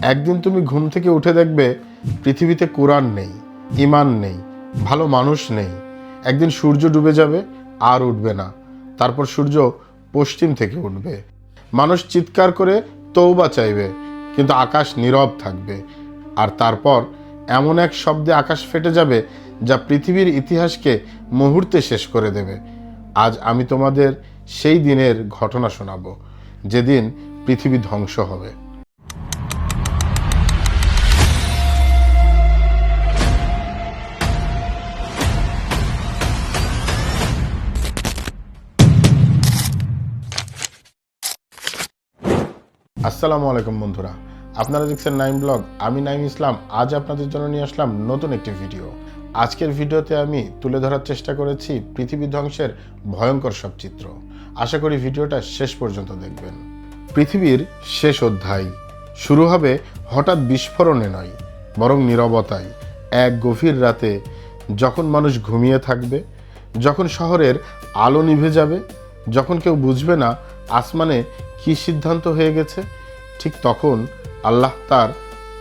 একদিন তুমি ঘুম থেকে উঠে দেখবে পৃথিবীতে কোরআন নেই, ইমান নেই, ভালো মানুষ নেই। একদিন সূর্য ডুবে যাবে, আর উঠবে না। তারপর সূর্য পশ্চিম থেকে উঠবে। মানুষ চিৎকার করে তওবা চাইবে, কিন্তু আকাশ নীরব থাকবে। আর তারপর এমন এক শব্দে আকাশ ফেটে যাবে যা পৃথিবীর ইতিহাসকে মুহূর্তে শেষ করে দেবে। আজ আমি তোমাদের সেই দিনের ঘটনা শোনাবো, যেদিন পৃথিবী ধ্বংস হবে। আসসালামু আলাইকুম বন্ধুরা, আপনারা দেখছেন নাইম ব্লগ। আমি নাইম ইসলাম। আজ আপনাদের জন্য নিয়ে আসলাম নতুন একটি ভিডিও। আজকের ভিডিওতে আমি তুলে ধরার চেষ্টা করেছি পৃথিবী ধ্বংসের ভয়ঙ্কর সব চিত্র। আশা করি ভিডিওটা শেষ পর্যন্ত দেখবেন। পৃথিবীর শেষ অধ্যায় শুরু হবে হঠাৎ বিস্ফোরণে নয়, বরং নীরবতায়। এক গভীর রাতে, যখন মানুষ ঘুমিয়ে থাকবে, যখন শহরের আলো নিভে যাবে, যখন কেউ বুঝবে না আসমানে কি সিদ্ধান্ত হয়ে গেছে, ঠিক তখন আল্লাহ তার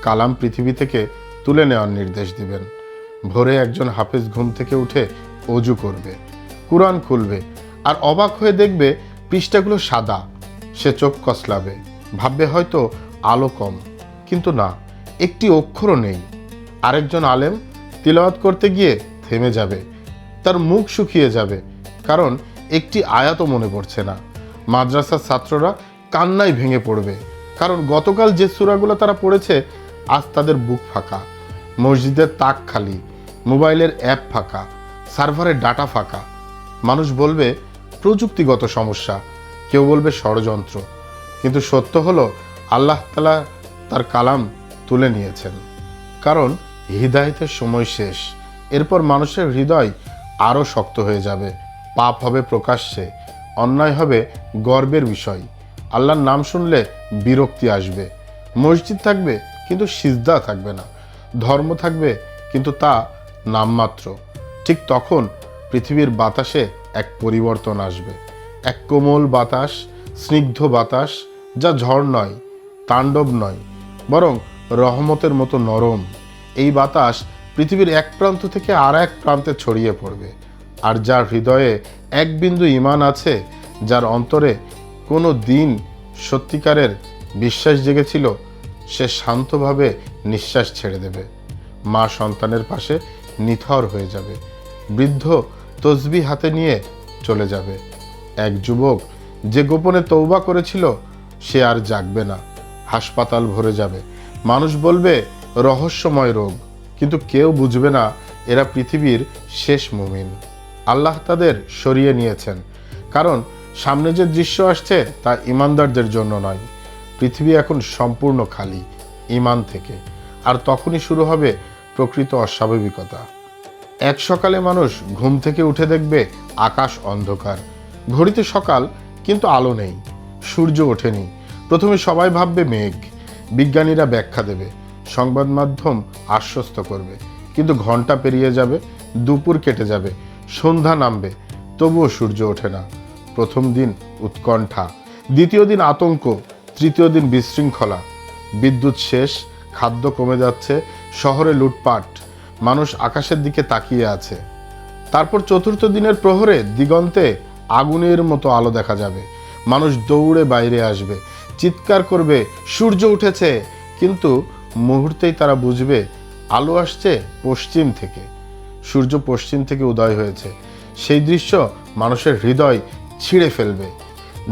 কালাম পৃথিবী থেকে তুলে নেওয়ার নির্দেশ দিবেন। ভোরে একজন হাফেজ ঘুম থেকে উঠে অজু করবে, কুরআন খুলবে, আর অবাক হয়ে দেখবে পৃষ্ঠাগুলো সাদা। সে চোখ কসলাবে, ভাববে হয়তো আলো কম, কিন্তু না, একটি অক্ষরও নেই। আরেকজন আলেম তিলাওয়াত করতে গিয়ে থেমে যাবে, তার মুখ শুকিয়ে যাবে, কারণ একটি আয়াতও মনে পড়ছে না। মাদ্রাসার ছাত্ররা কান্নায় ভেঙে পড়বে, কারণ গতকাল যে সূরাগুলো তারা পড়েছে আজ তাদের বুক ফাঁকা। মসজিদের তাক খালি, মোবাইলের অ্যাপ ফাঁকা, সার্ভারের ডাটা ফাঁকা। মানুষ বলবে প্রযুক্তিগত সমস্যা, কেউ বলবে ষড়যন্ত্র, কিন্তু সত্য হলো আল্লাহ তাআলা তার কালাম তুলে নিয়েছেন। কারণ হিদায়াতের সময় শেষ। এরপর মানুষের হৃদয় আরও শক্ত হয়ে যাবে। পাপ হবে প্রকাশ্যে, অন্যায় হবে গর্বের বিষয়। আল্লাহর নাম শুনলে বিরক্তি আসবে। মসজিদ থাকবে কিন্তু সিজদা থাকবে না। ধর্ম থাকবে কিন্তু তা নামমাত্র। ঠিক তখন পৃথিবীর বাতাসে এক পরিবর্তন আসবে। এক কোমল বাতাস, স্নিগ্ধ বাতাস, যা ঝড় নয়, তাণ্ডব নয়, বরং রহমতের মতো নরম। এই বাতাস পৃথিবীর এক প্রান্ত থেকে আর এক প্রান্তে ছড়িয়ে পড়বে। আর যার হৃদয়ে এক বিন্দু ঈমান আছে, যার অন্তরে কোনো দিন সত্যিকারের বিশ্বাস জেগেছিল, সে শান্তভাবে নিঃশ্বাস ছেড়ে দেবে। মা সন্তানের পাশে নিথর হয়ে যাবে, বৃদ্ধ তসবিহ হাতে নিয়ে চলে যাবে। এক যুবক যে গোপনে তওবা করেছিল, সে আর জাগবে না। হাসপাতাল ভরে যাবে, মানুষ বলবে রহস্যময় রোগ, কিন্তু কেউ বুঝবে না এরা পৃথিবীর শেষ মুমিন। আল্লাহ তাদের সরিয়ে নিয়েছেন, কারণ সামনে যে দৃশ্য আসছে তা ঈমানদারদের জন্য নয়। পৃথিবী এখন সম্পূর্ণ খালি ঈমান থেকে, আর তখনই শুরু হবে প্রকৃত অস্বাভাবিকতা। এক সকালে মানুষ ঘুম থেকে উঠে দেখবে আকাশ অন্ধকার। ঘড়িতে সকাল, কিন্তু আলো নেই, সূর্য ওঠেনি। প্রথমে সবাই ভাববে মেঘ, বিজ্ঞানীরা ব্যাখ্যা দেবে, সংবাদ মাধ্যম আশ্বস্ত করবে, কিন্তু ঘন্টা পেরিয়ে যাবে, দুপুর কেটে যাবে, সন্ধ্যা নামবে, তবুও সূর্য ওঠে না। প্রথম দিন উৎকণ্ঠা, দ্বিতীয় দিন আতঙ্ক, তৃতীয় দিন বিশৃঙ্খলা। বিদ্যুৎ শেষ, খাদ্য কমে যাচ্ছে, শহরে লুটপাট, মানুষ আকাশের দিকে তাকিয়ে আছে। তারপর চতুর্থ দিনের প্রহরে দিগন্তে আগুনের মতো আলো দেখা যাবে। মানুষ দৌড়ে বাইরে আসবে, চিৎকার করবে সূর্য উঠেছে, কিন্তু মুহূর্তেই তারা বুঝবে আলো আসছে পশ্চিম থেকে। সূর্য পশ্চিম থেকে উদয় হয়েছে। সেই দৃশ্য মানুষের হৃদয় ছিঁড়ে ফেলবে।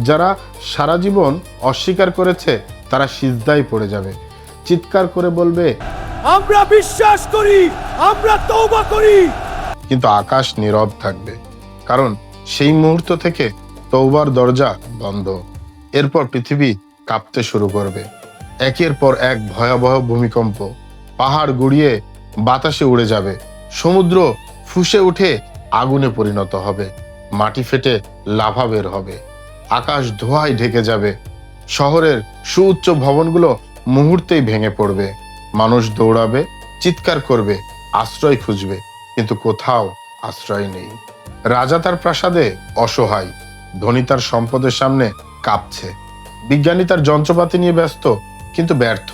যারা সারা জীবন অস্বীকার করেছে তারা সিজদায় পড়ে যাবে, চিৎকার করে বলবে আমরা বিশ্বাস করি, আমরা তওবা করি। কিন্তু আকাশ নীরব থাকবে, কারণ সেই মুহূর্ত থেকে তওবার দরজা বন্ধ। এরপর পৃথিবী কাঁপতে শুরু করবে। একের পর এক ভয়াবহ ভূমিকম্প, পাহাড় গড়িয়ে বাতাসে উড়ে যাবে, সমুদ্র ফুঁসে উঠে আগুনে পরিণত হবে, মাটি ফেটে লাভা বের হবে, আকাশ ধোঁয়ায় ঢেকে যাবে, শহরের সুউচ্চ ভবনগুলো মুহূর্তেই ভেঙে পড়বে। মানুষ দৌড়াবে, চিৎকার করবে, আশ্রয় খুঁজবে, কিন্তু কোথাও আশ্রয় নেই। রাজা তার প্রাসাদে অসহায়, ধনী তার সম্পদের সামনে কাঁপছে, বিজ্ঞানী তার যন্ত্রপাতি নিয়ে ব্যস্ত কিন্তু ব্যর্থ।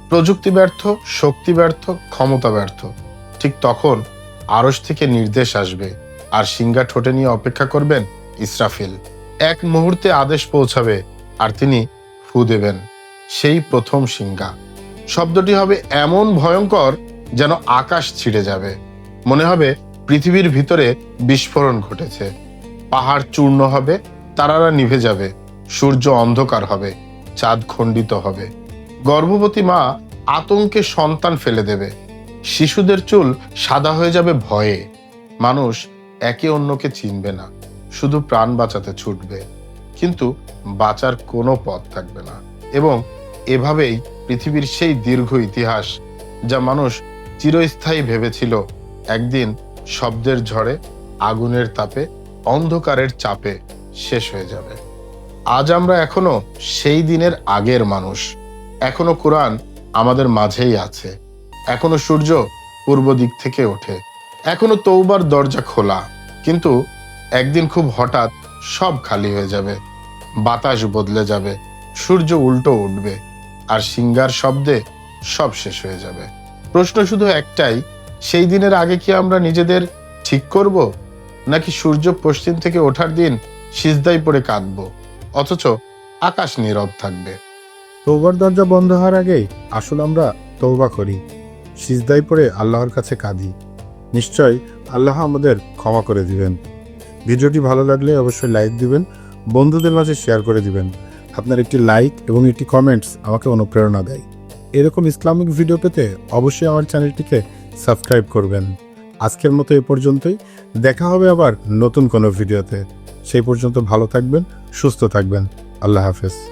প্রযুক্তি ব্যর্থ, শক্তি ব্যর্থ, ক্ষমতা ব্যর্থ। ঠিক তখন আরশ থেকে নির্দেশ আসবে, আর সিংহা ঠোঁটে নিয়ে অপেক্ষা করবেন ইসরাফিল। এক মুহূর্তে আদেশ পৌঁছাবে, আর তিনি ফু দেবেন, সেই প্রথম সিংহা। শব্দটি হবে এমন ভয়ঙ্কর যেন আকাশ ছিঁড়ে যাবে। মনে হবে পৃথিবীর ভিতরে বিস্ফোরণ ঘটেছে। পাহাড় চূর্ণ হবে, তারারা নিভে যাবে, সূর্য অন্ধকার হবে, চাঁদ খণ্ডিত হবে। গর্ভবতী মা আতঙ্কে সন্তান ফেলে দেবে। শিশুদের চুল সাদা হয়ে যাবে ভয়ে। মানুষ একে অন্যকে চিনবে না, শুধু প্রাণ বাঁচাতে ছুটবে, কিন্তু বাঁচার কোনো পথ থাকবে না। এবং এভাবেই পৃথিবীর সেই দীর্ঘ ইতিহাস, যা মানুষ চিরস্থায়ী ভেবেছিল, একদিন শব্দের ঝড়ে, আগুনের তাপে, অন্ধকারের চাপে শেষ হয়ে যাবে। আজ আমরা এখনো সেই দিনের আগের মানুষ। এখনো কোরআন আমাদের মাঝেই আছে। এখনো সূর্য পূর্ব দিক থেকে ওঠে। এখনো তওবার দরজা খোলা। কিন্তু একদিন খুব হঠাৎ সব খালি হয়ে যাবে। বাতাস বদলে যাবে, সূর্য উল্টো উঠবে, আর সিংহার শব্দে সব শেষ হয়ে যাবে। প্রশ্ন শুধু একটাই, সেই দিনের আগে কি আমরা নিজেদের ঠিক করব, নাকি সূর্য পশ্চিম থেকে ওঠার দিন সিজদায় পড়ে কাঁদব, অথচ আকাশ নীরব থাকবে? তওবার দরজা বন্ধ হওয়ার আগেই আসলে আমরা তওবা করি, সিজদায় পড়ে আল্লাহর কাছে কাঁদি। নিশ্চয় আল্লাহ আমাদের ক্ষমা করে দিবেন। ভিডিওটি ভালো লাগলে অবশ্যই লাইক দিবেন, বন্ধুদের মাঝে শেয়ার করে দিবেন। আপনার একটি লাইক এবং একটি কমেন্টস আমাকে অনুপ্রেরণা দেয়। এরকম ইসলামিক ভিডিও পেতে অবশ্যই আমার চ্যানেলটিকে সাবস্ক্রাইব করবেন। আজকের মতো এ পর্যন্তই। দেখা হবে আবার নতুন কোনো ভিডিওতে। সেই পর্যন্ত ভালো থাকবেন, সুস্থ থাকবেন। আল্লাহ হাফেজ।